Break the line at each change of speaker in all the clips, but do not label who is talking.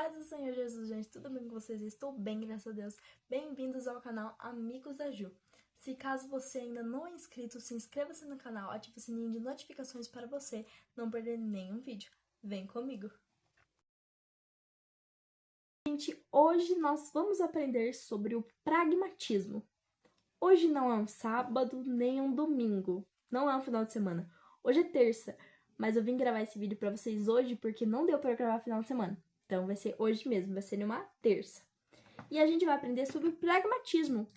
Paz do Senhor Jesus, gente, tudo bem com vocês? Estou bem, graças a Deus. Bem-vindos ao canal Amigos da Ju. Se caso você ainda não é inscrito, se inscreva-se no canal, ative o sininho de notificações para você não perder nenhum vídeo. Vem comigo! Gente, hoje nós vamos aprender sobre o pragmatismo. Hoje não é um sábado, nem um domingo, não é um final de semana. Hoje é terça, mas eu vim gravar esse vídeo para vocês hoje porque não deu para gravar final de semana. Então vai ser hoje mesmo, vai ser numa terça. E a gente vai aprender sobre o pragmatismo.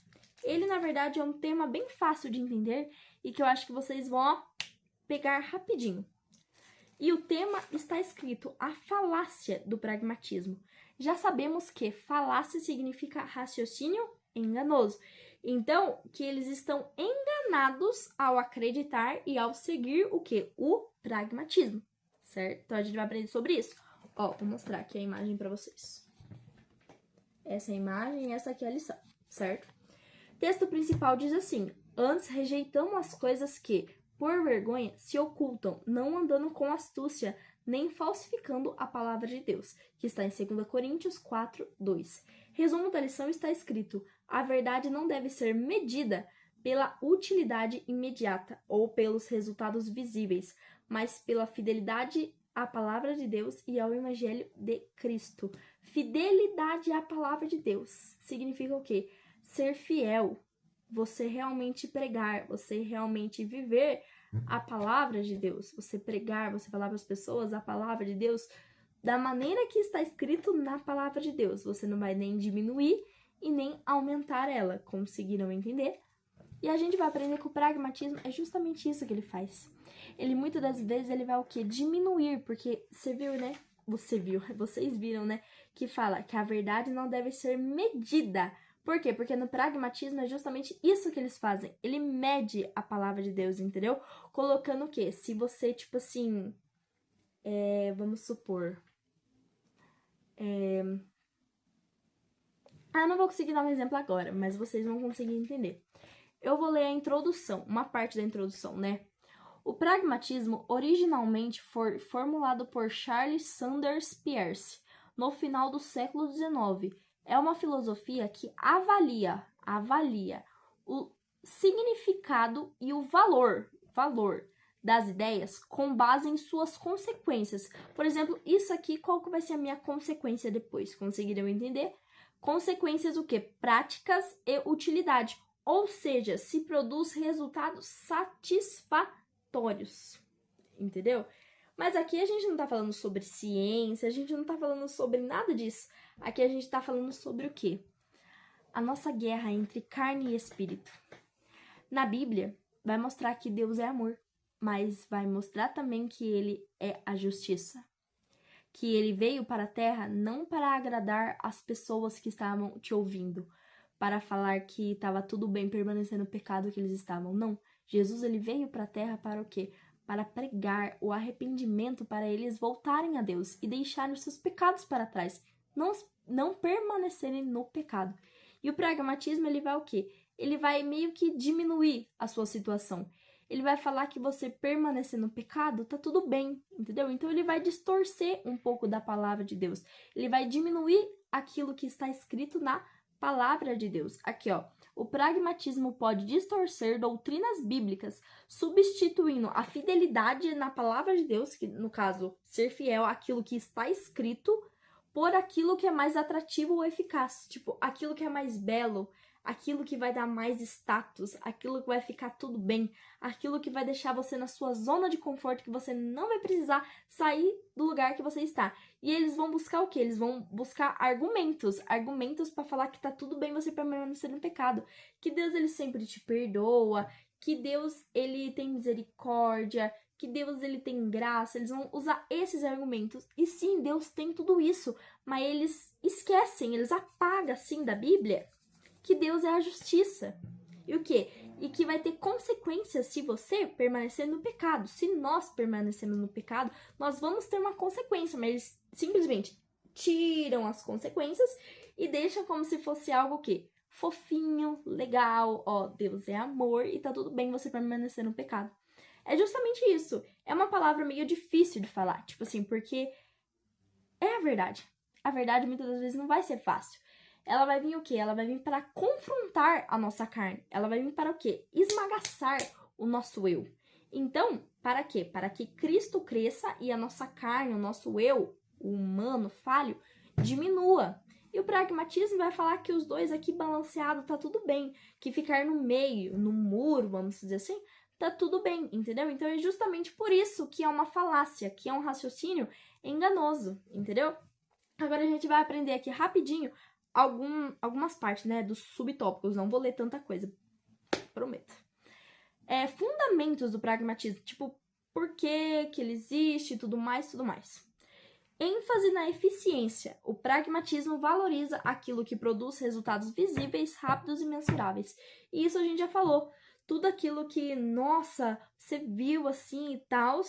Ele, na verdade, é um tema bem fácil de entender e que eu acho que vocês vão pegar rapidinho. E o tema está escrito a falácia do pragmatismo. Já sabemos que falácia significa raciocínio enganoso. Então, que eles estão enganados ao acreditar e ao seguir o quê? O pragmatismo, certo? Então, a gente vai aprender sobre isso. Ó, vou mostrar aqui a imagem para vocês. Essa é a imagem e essa aqui é a lição, certo? O texto principal diz assim: antes rejeitamos as coisas que, por vergonha, se ocultam, não andando com astúcia, nem falsificando a palavra de Deus, que está em 2 Coríntios 4, 2. Resumo da lição está escrito: a verdade não deve ser medida pela utilidade imediata ou pelos resultados visíveis, mas pela fidelidade à palavra de Deus e ao evangelho de Cristo. Fidelidade à palavra de Deus significa o quê? Ser fiel, você realmente pregar, você realmente viver a palavra de Deus, você pregar, você falar para as pessoas a palavra de Deus da maneira que está escrito na palavra de Deus. Você não vai nem diminuir e nem aumentar ela. Conseguiram entender? E a gente vai aprender que o pragmatismo é justamente isso que ele faz. Ele muitas das vezes ele vai o quê? Diminuir, porque você viu, né? Vocês viram, né? Que fala que a verdade não deve ser medida. Por quê? Porque no pragmatismo é justamente isso que eles fazem. Ele mede a palavra de Deus, entendeu? Colocando o quê? Se você, tipo assim, vamos supor... eu não vou conseguir dar um exemplo agora, mas vocês vão conseguir entender. Eu vou ler a introdução, uma parte da introdução, né? O pragmatismo originalmente foi formulado por Charles Sanders Peirce no final do século XIX. É uma filosofia que avalia o significado e o valor das ideias com base em suas consequências. Por exemplo, isso aqui, qual que vai ser a minha consequência depois? Conseguiram entender? Consequências o quê? Práticas e utilidade. Ou seja, se produz resultados satisfatórios. Entendeu? Mas aqui a gente não tá falando sobre ciência, a gente não tá falando sobre nada disso. Aqui a gente tá falando sobre o quê? A nossa guerra entre carne e espírito. Na Bíblia, vai mostrar que Deus é amor, mas vai mostrar também que Ele é a justiça. Que Ele veio para a terra não para agradar as pessoas que estavam te ouvindo, para falar que estava tudo bem permanecer no pecado que eles estavam. Não. Jesus ele veio para a terra para o quê? Para pregar o arrependimento, para eles voltarem a Deus e deixarem os seus pecados para trás, não permanecerem no pecado. E o pragmatismo ele vai o quê? Ele vai meio que diminuir a sua situação. Ele vai falar que você permanecer no pecado tá tudo bem, entendeu? Então ele vai distorcer um pouco da palavra de Deus. Ele vai diminuir aquilo que está escrito na palavra de Deus. Aqui, ó. O pragmatismo pode distorcer doutrinas bíblicas, substituindo a fidelidade na palavra de Deus, que no caso, ser fiel àquilo que está escrito, por aquilo que é mais atrativo ou eficaz. Tipo, aquilo que é mais belo, aquilo que vai dar mais status, aquilo que vai ficar tudo bem, aquilo que vai deixar você na sua zona de conforto, que você não vai precisar sair do lugar que você está. E eles vão buscar o quê? Eles vão buscar argumentos para falar que tá tudo bem você permanecer no pecado, que Deus ele sempre te perdoa, que Deus ele tem misericórdia, que Deus ele tem graça. Eles vão usar esses argumentos. E sim, Deus tem tudo isso, mas eles esquecem, eles apagam assim da Bíblia que Deus é a justiça. E o quê? E que vai ter consequências se você permanecer no pecado. Se nós permanecemos no pecado, nós vamos ter uma consequência, mas eles simplesmente tiram as consequências e deixam como se fosse algo o quê? Fofinho, legal, ó, Deus é amor e tá tudo bem você permanecer no pecado. É justamente isso. É uma palavra meio difícil de falar, tipo assim, porque é a verdade. a verdade muitas das vezes não vai ser fácil. Ela vai vir o quê? Ela vai vir para confrontar a nossa carne. Ela vai vir para o quê? Esmagaçar o nosso eu. Então, para quê? Para que Cristo cresça e a nossa carne, o nosso eu, o humano, falho, diminua. E o pragmatismo vai falar que os dois aqui balanceados tá tudo bem. Que ficar no meio, no muro, vamos dizer assim, tá tudo bem, entendeu? Então é justamente por isso que é uma falácia, que é um raciocínio enganoso, entendeu? Agora a gente vai aprender aqui rapidinho algumas partes, né, dos subtópicos. Não vou ler tanta coisa, prometo. Fundamentos do pragmatismo, tipo, por que ele existe, tudo mais, tudo mais. ênfase na eficiência. O pragmatismo valoriza aquilo que produz resultados visíveis, rápidos e mensuráveis. E isso a gente já falou. Tudo aquilo que, nossa, você viu assim e tal,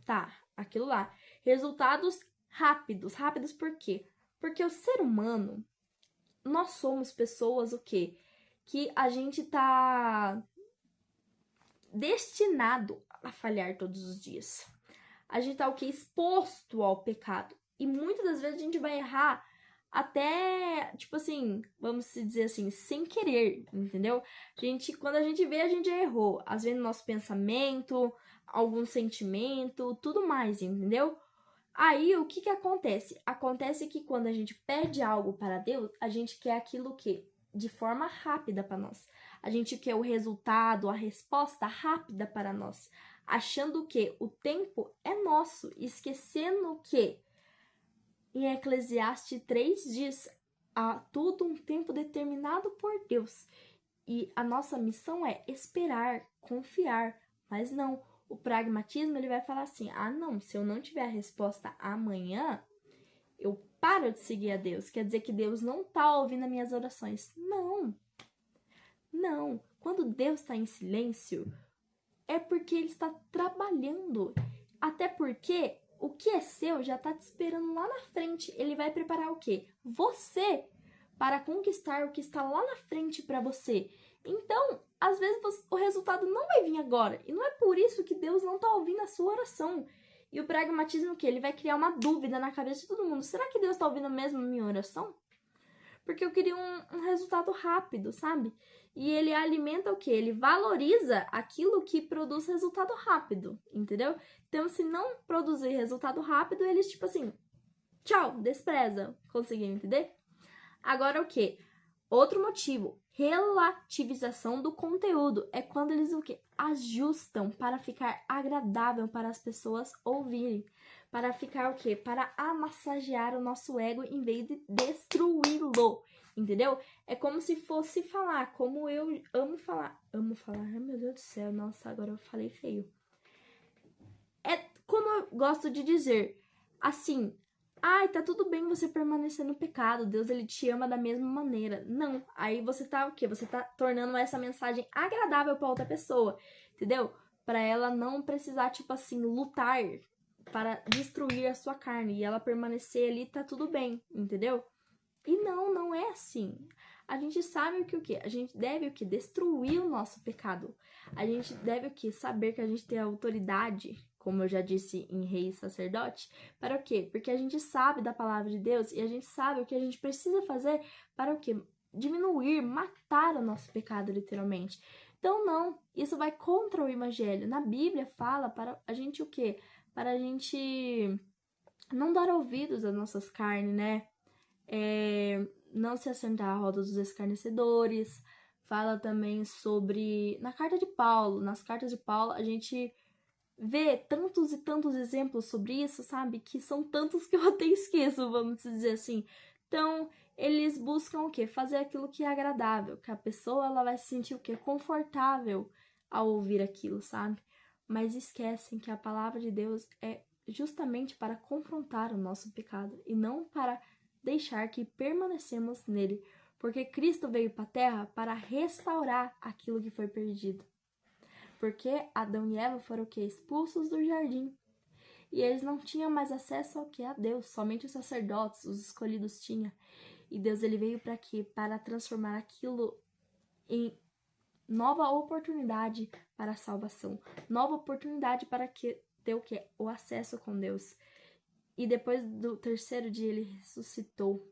tá, aquilo lá. Resultados rápidos. Rápidos por quê? Porque o ser humano, nós somos pessoas o quê? Que a gente tá destinado a falhar todos os dias. A gente tá o quê? Exposto ao pecado. E muitas das vezes a gente vai errar até, tipo assim, vamos dizer assim, sem querer, entendeu? Quando a gente vê, a gente já errou. Às vezes no nosso pensamento, algum sentimento, tudo mais, entendeu? Aí, o que acontece? Acontece que quando a gente pede algo para Deus, a gente quer aquilo que de forma rápida para nós. A gente quer o resultado, a resposta rápida para nós, achando que o tempo é nosso, esquecendo que em Eclesiastes 3 diz: há tudo um tempo determinado por Deus. E a nossa missão é esperar, confiar, mas não. O pragmatismo, ele vai falar assim: ah, não, se eu não tiver a resposta amanhã, eu paro de seguir a Deus. Quer dizer que Deus não está ouvindo as minhas orações. Não. Não. Quando Deus está em silêncio, é porque Ele está trabalhando. Até porque o que é seu já está te esperando lá na frente. Ele vai preparar o quê? Você para conquistar o que está lá na frente para você. Então, às vezes o resultado não vai vir agora. E não é por isso que Deus não está ouvindo a sua oração. E o pragmatismo o quê? Ele vai criar uma dúvida na cabeça de todo mundo. Será que Deus está ouvindo mesmo a minha oração? Porque eu queria um resultado rápido, sabe? E ele alimenta o quê? Ele valoriza aquilo que produz resultado rápido, entendeu? Então, se não produzir resultado rápido, eles, tipo assim, tchau, despreza. Conseguiram entender? Agora o quê? Outro motivo, relativização do conteúdo. É quando eles o quê? Ajustam para ficar agradável para as pessoas ouvirem. Para ficar o quê? Para amassagear o nosso ego em vez de destruí-lo. Entendeu? É como se fosse falar, como eu amo falar. Amo falar, ai meu Deus do céu, nossa, agora eu falei feio. É como eu gosto de dizer, assim, ai, tá tudo bem você permanecer no pecado, Deus ele te ama da mesma maneira. Não, aí você tá o quê? Você tá tornando essa mensagem agradável pra outra pessoa, entendeu? Pra ela não precisar, tipo assim, lutar para destruir a sua carne e ela permanecer ali, tá tudo bem, entendeu? E não é assim. A gente sabe o quê? A gente deve o quê? Destruir o nosso pecado. A gente deve o quê? Saber que a gente tem autoridade, como eu já disse em Rei e Sacerdote, para o quê? Porque a gente sabe da palavra de Deus e a gente sabe o que a gente precisa fazer para o quê? Diminuir, matar o nosso pecado, literalmente. Então, não, isso vai contra o evangelho. Na Bíblia fala para a gente o quê? Para a gente não dar ouvidos às nossas carnes, né? Não se assentar à roda dos escarnecedores. Fala também sobre... nas cartas de Paulo, a gente vê tantos e tantos exemplos sobre isso, sabe? Que são tantos que eu até esqueço, vamos dizer assim. Então, eles buscam o quê? Fazer aquilo que é agradável, que a pessoa ela vai se sentir o quê? Confortável ao ouvir aquilo, sabe? Mas esquecem que a palavra de Deus é justamente para confrontar o nosso pecado e não para deixar que permanecemos nele, porque Cristo veio para a terra para restaurar aquilo que foi perdido. Porque Adão e Eva foram o quê? Expulsos do jardim. E eles não tinham mais acesso ao que? A Deus. Somente os sacerdotes, os escolhidos tinham. E Deus ele veio para quê? Para transformar aquilo em nova oportunidade para a salvação. Nova oportunidade para que ter o quê? O acesso com Deus. E depois do terceiro dia ele ressuscitou.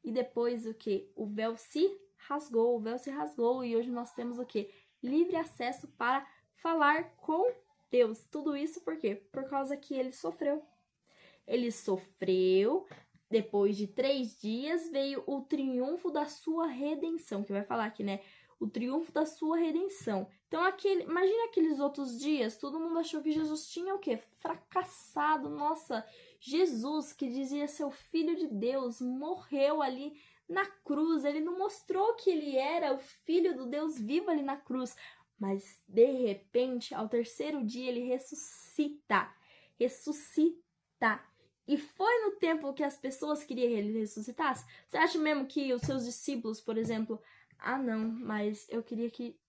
E depois o quê? O véu se rasgou. E hoje nós temos o quê? Livre acesso para falar com Deus. Tudo isso por quê? Por causa que ele sofreu. Ele sofreu. Depois de 3 dias veio o triunfo da sua redenção. Que vai falar aqui, né? O triunfo da sua redenção. Então, imagina aqueles outros dias, todo mundo achou que Jesus tinha o quê? Fracassado. Nossa, Jesus, que dizia ser o Filho de Deus, morreu ali na cruz. Ele não mostrou que ele era o Filho do Deus vivo ali na cruz. Mas, de repente, ao terceiro dia, ele ressuscita. E foi no tempo que as pessoas queriam que ele ressuscitasse? Você acha mesmo que os seus discípulos, por exemplo, não, mas eu queria que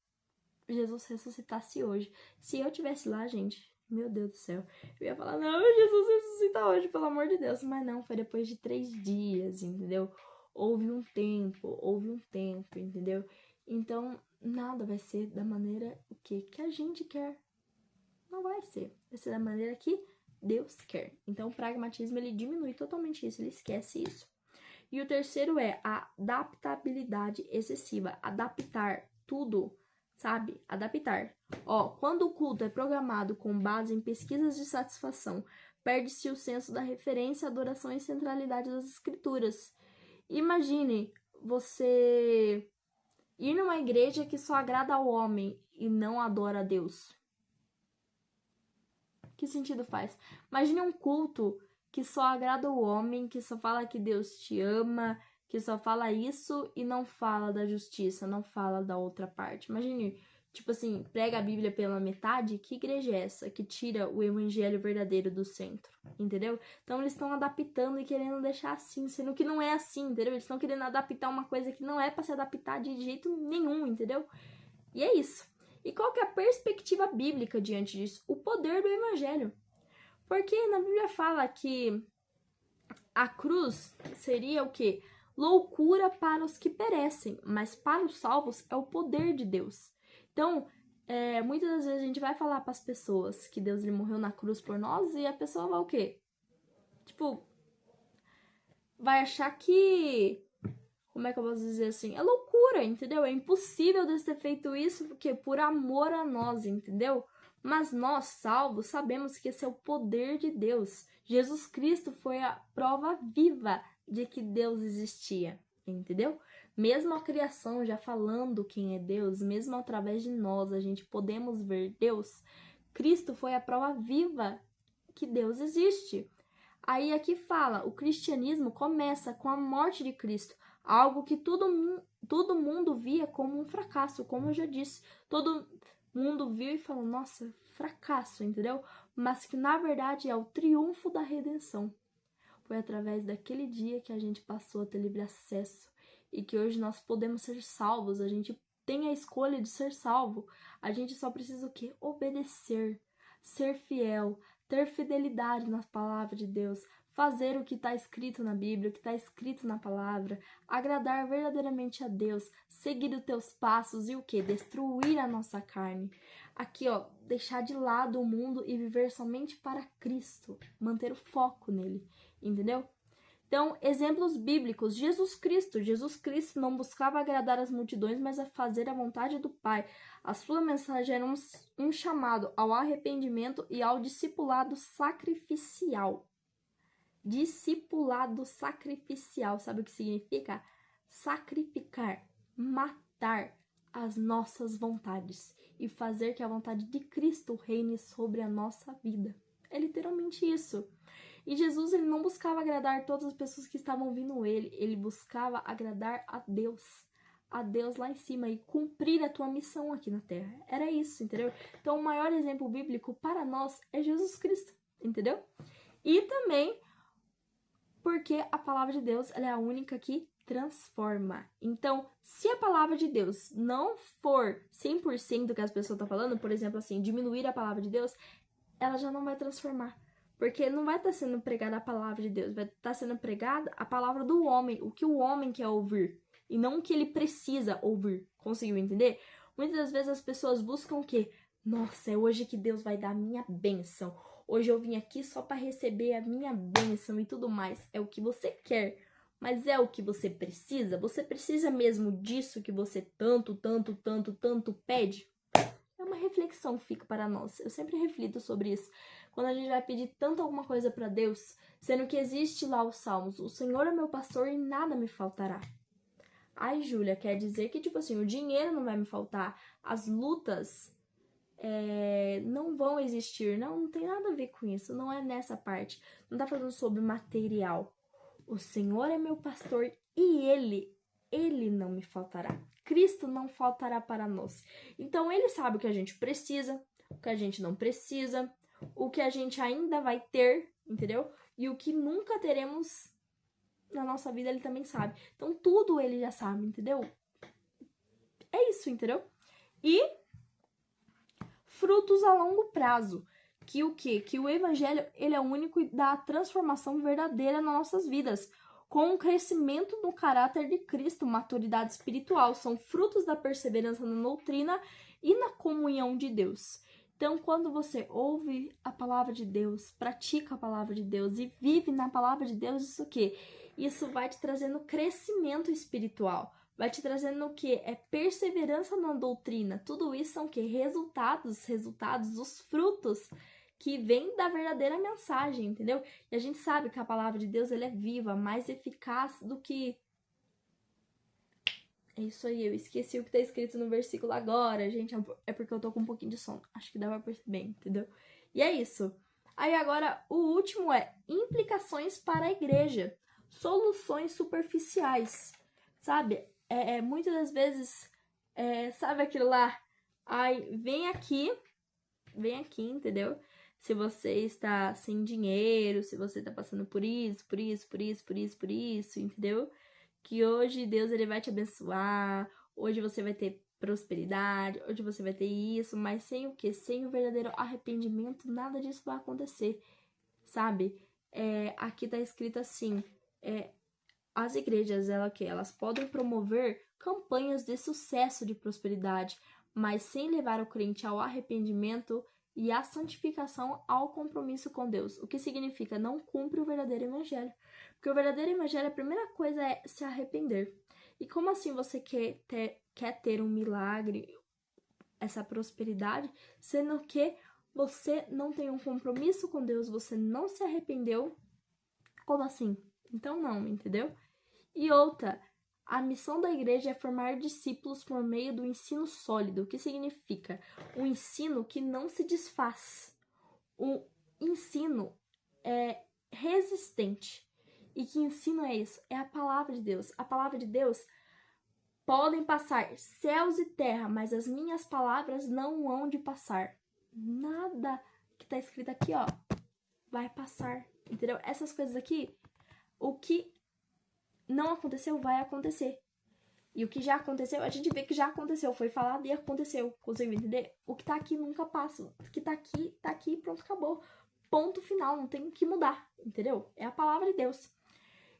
Jesus ressuscitasse hoje. Se eu tivesse lá, gente, meu Deus do céu, eu ia falar, não, Jesus ressuscita hoje, pelo amor de Deus. Mas não, foi depois de 3 dias, entendeu? Houve um tempo, entendeu? Então, nada vai ser da maneira que a gente quer. Não vai ser. Vai ser da maneira que Deus quer. Então, o pragmatismo, ele diminui totalmente isso, ele esquece isso. E o terceiro é a adaptabilidade excessiva. Adaptar tudo, sabe? Adaptar. Quando o culto é programado com base em pesquisas de satisfação, perde-se o senso da referência, adoração e centralidade das escrituras. Imagine você ir numa igreja que só agrada ao homem e não adora a Deus. Que sentido faz? Imagine um culto que só agrada o homem, que só fala que Deus te ama, que só fala isso e não fala da justiça, não fala da outra parte. Imagine, tipo assim, prega a Bíblia pela metade, que igreja é essa que tira o evangelho verdadeiro do centro, entendeu? Então eles estão adaptando e querendo deixar assim, sendo que não é assim, entendeu? Eles estão querendo adaptar uma coisa que não é para se adaptar de jeito nenhum, entendeu? E é isso. E qual que é a perspectiva bíblica diante disso? O poder do evangelho. Porque na Bíblia fala que a cruz seria o quê? Loucura para os que perecem, mas para os salvos é o poder de Deus. Então, muitas das vezes a gente vai falar para as pessoas que Deus ele morreu na cruz por nós e a pessoa vai o quê? Tipo, vai achar que... Como é que eu posso dizer assim? É loucura, entendeu? É impossível Deus ter feito isso porque por amor a nós, entendeu? Mas nós, salvos, sabemos que esse é o poder de Deus. Jesus Cristo foi a prova viva de que Deus existia, entendeu? Mesmo a criação já falando quem é Deus, mesmo através de nós a gente podemos ver Deus, Cristo foi a prova viva que Deus existe. Aí aqui fala, o cristianismo começa com a morte de Cristo, algo que todo mundo via como um fracasso, como eu já disse. Todo mundo viu e falou, nossa, fracasso, entendeu? Mas que na verdade é o triunfo da redenção. Foi através daquele dia que a gente passou a ter livre acesso e que hoje nós podemos ser salvos, a gente tem a escolha de ser salvo. A gente só precisa o quê? Obedecer, ser fiel, ter fidelidade na palavra de Deus, fazer o que está escrito na Bíblia, o que está escrito na palavra, agradar verdadeiramente a Deus, seguir os teus passos e o quê? Destruir a nossa carne. Aqui, deixar de lado o mundo e viver somente para Cristo, manter o foco nele, entendeu? Então, exemplos bíblicos, Jesus Cristo não buscava agradar as multidões, mas a fazer a vontade do Pai. A sua mensagem era um chamado ao arrependimento e ao discipulado sacrificial. Discipulado sacrificial, sabe o que significa? Sacrificar, matar as nossas vontades e fazer que a vontade de Cristo reine sobre a nossa vida. É literalmente isso. E Jesus ele não buscava agradar todas as pessoas que estavam ouvindo ele buscava agradar a Deus lá em cima e cumprir a tua missão aqui na terra. Era isso, entendeu? Então o maior exemplo bíblico para nós é Jesus Cristo, entendeu? E também porque a palavra de Deus ela é a única que transforma. Então, se a palavra de Deus não for 100% do que as pessoas estão falando, por exemplo, assim, diminuir a palavra de Deus, ela já não vai transformar. Porque não vai estar sendo pregada a palavra de Deus, vai estar sendo pregada a palavra do homem, o que o homem quer ouvir, e não o que ele precisa ouvir. Conseguiu entender? Muitas das vezes as pessoas buscam o quê? Nossa, é hoje que Deus vai dar a minha bênção. Hoje eu vim aqui só para receber a minha bênção e tudo mais. É o que você quer, mas é o que você precisa? Você precisa mesmo disso que você tanto pede? É uma reflexão que fica para nós. Eu sempre reflito sobre isso. Quando a gente vai pedir tanto alguma coisa para Deus, sendo que existe lá os Salmos: o Senhor é meu pastor e nada me faltará. Ai, Júlia, quer dizer que, tipo assim, o dinheiro não vai me faltar, as lutas não vão existir. Não, não tem nada a ver com isso, não é nessa parte. Não tá falando sobre material. O Senhor é meu pastor e Ele não me faltará. Cristo não faltará para nós. Então, Ele sabe o que a gente precisa, o que a gente não precisa, o que a gente ainda vai ter, entendeu? E o que nunca teremos na nossa vida, Ele também sabe. Então, tudo Ele já sabe, entendeu? É isso, entendeu? E frutos a longo prazo. Que o quê? Que o evangelho, ele é o único e dá a transformação verdadeira nas nossas vidas. Com o crescimento no caráter de Cristo, maturidade espiritual, são frutos da perseverança na doutrina e na comunhão de Deus. Então, quando você ouve a palavra de Deus, pratica a palavra de Deus e vive na palavra de Deus, isso o quê? Isso vai te trazendo crescimento espiritual. Vai te trazendo o quê? É perseverança na doutrina. Tudo isso são o quê? Resultados, os frutos que vêm da verdadeira mensagem, entendeu? E a gente sabe que a palavra de Deus ela é viva, mais eficaz do que... É isso aí, eu esqueci o que tá escrito no versículo agora, gente. É porque eu tô com um pouquinho de sono. Acho que dá pra perceber, entendeu? E é isso. Aí agora, o último é implicações para a igreja. Soluções superficiais, sabe? Muitas das vezes, sabe aquilo lá? Ai, vem aqui, entendeu? Se você está sem dinheiro, se você está passando por isso, entendeu? Que hoje Deus ele vai te abençoar, hoje você vai ter prosperidade, hoje você vai ter isso, mas sem o quê? Sem o verdadeiro arrependimento, nada disso vai acontecer, sabe? Aqui tá escrito assim, as igrejas, elas podem promover campanhas de sucesso de prosperidade, mas sem levar o crente ao arrependimento e à santificação, ao compromisso com Deus. O que significa não cumpre o verdadeiro evangelho. Porque o verdadeiro evangelho, a primeira coisa é se arrepender. E como assim você quer ter um milagre, essa prosperidade, sendo que você não tem um compromisso com Deus, você não se arrependeu? Como assim? Então não, entendeu? E outra, a missão da igreja é formar discípulos por meio do ensino sólido. O que significa? Um ensino que não se desfaz. Um ensino resistente. E que ensino é isso? É a palavra de Deus. A palavra de Deus podem passar céus e terra, mas as minhas palavras não hão de passar. Nada que está escrito aqui, ó, vai passar. Entendeu? Essas coisas aqui, o que não aconteceu, vai acontecer. E o que já aconteceu, a gente vê que já aconteceu. Foi falado e aconteceu. Conseguiu entender? O que tá aqui nunca passa. O que tá aqui, pronto, acabou. Ponto final, não tem o que mudar. Entendeu? É a palavra de Deus.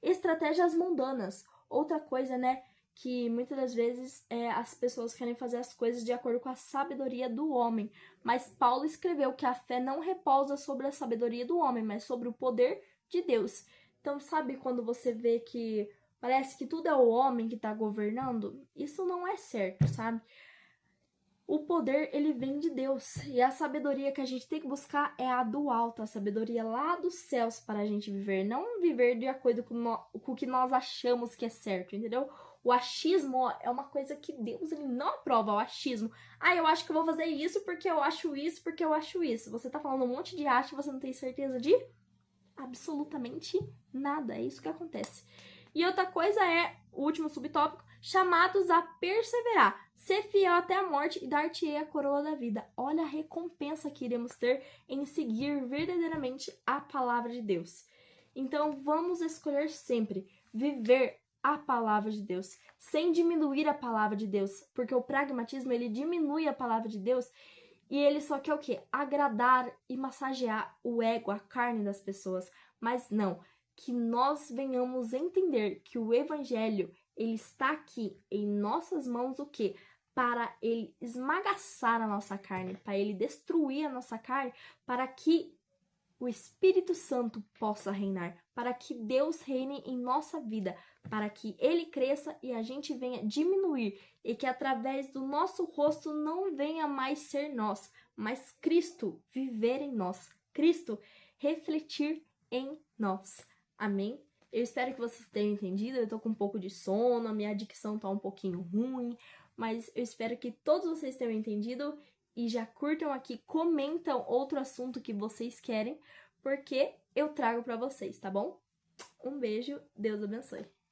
Estratégias mundanas. Outra coisa, né? Que muitas das vezes as pessoas querem fazer as coisas de acordo com a sabedoria do homem. Mas Paulo escreveu que a fé não repousa sobre a sabedoria do homem, mas sobre o poder de Deus. Então, sabe quando você vê que parece que tudo é o homem que está governando? Isso não é certo, sabe? O poder, ele vem de Deus. E a sabedoria que a gente tem que buscar é a do alto, a sabedoria lá dos céus para a gente viver. Não viver de acordo com o que nós achamos que é certo, entendeu? O achismo é uma coisa que Deus ele não aprova, o achismo. Ah, eu acho que eu vou fazer isso porque eu acho isso, porque eu acho isso. Você tá falando um monte de acho e você não tem certeza de absolutamente nada. É isso que acontece. E outra coisa é, o último subtópico, chamados a perseverar, ser fiel até a morte e dar-te-ei a coroa da vida. Olha a recompensa que iremos ter em seguir verdadeiramente a palavra de Deus. Então, vamos escolher sempre viver a palavra de Deus, sem diminuir a palavra de Deus, porque o pragmatismo, ele diminui a palavra de Deus e ele só quer o quê? Agradar e massagear o ego, a carne das pessoas. Mas não, que nós venhamos entender que o evangelho, ele está aqui em nossas mãos, o quê? Para ele esmagaçar a nossa carne, para ele destruir a nossa carne, para que o Espírito Santo possa reinar, para que Deus reine em nossa vida, para que Ele cresça e a gente venha diminuir, e que através do nosso rosto não venha mais ser nós, mas Cristo viver em nós, Cristo refletir em nós. Amém? Eu espero que vocês tenham entendido. Eu tô com um pouco de sono, a minha dicção tá um pouquinho ruim, mas eu espero que todos vocês tenham entendido e já curtam aqui, comentam outro assunto que vocês querem, porque eu trago pra vocês, tá bom? Um beijo, Deus abençoe.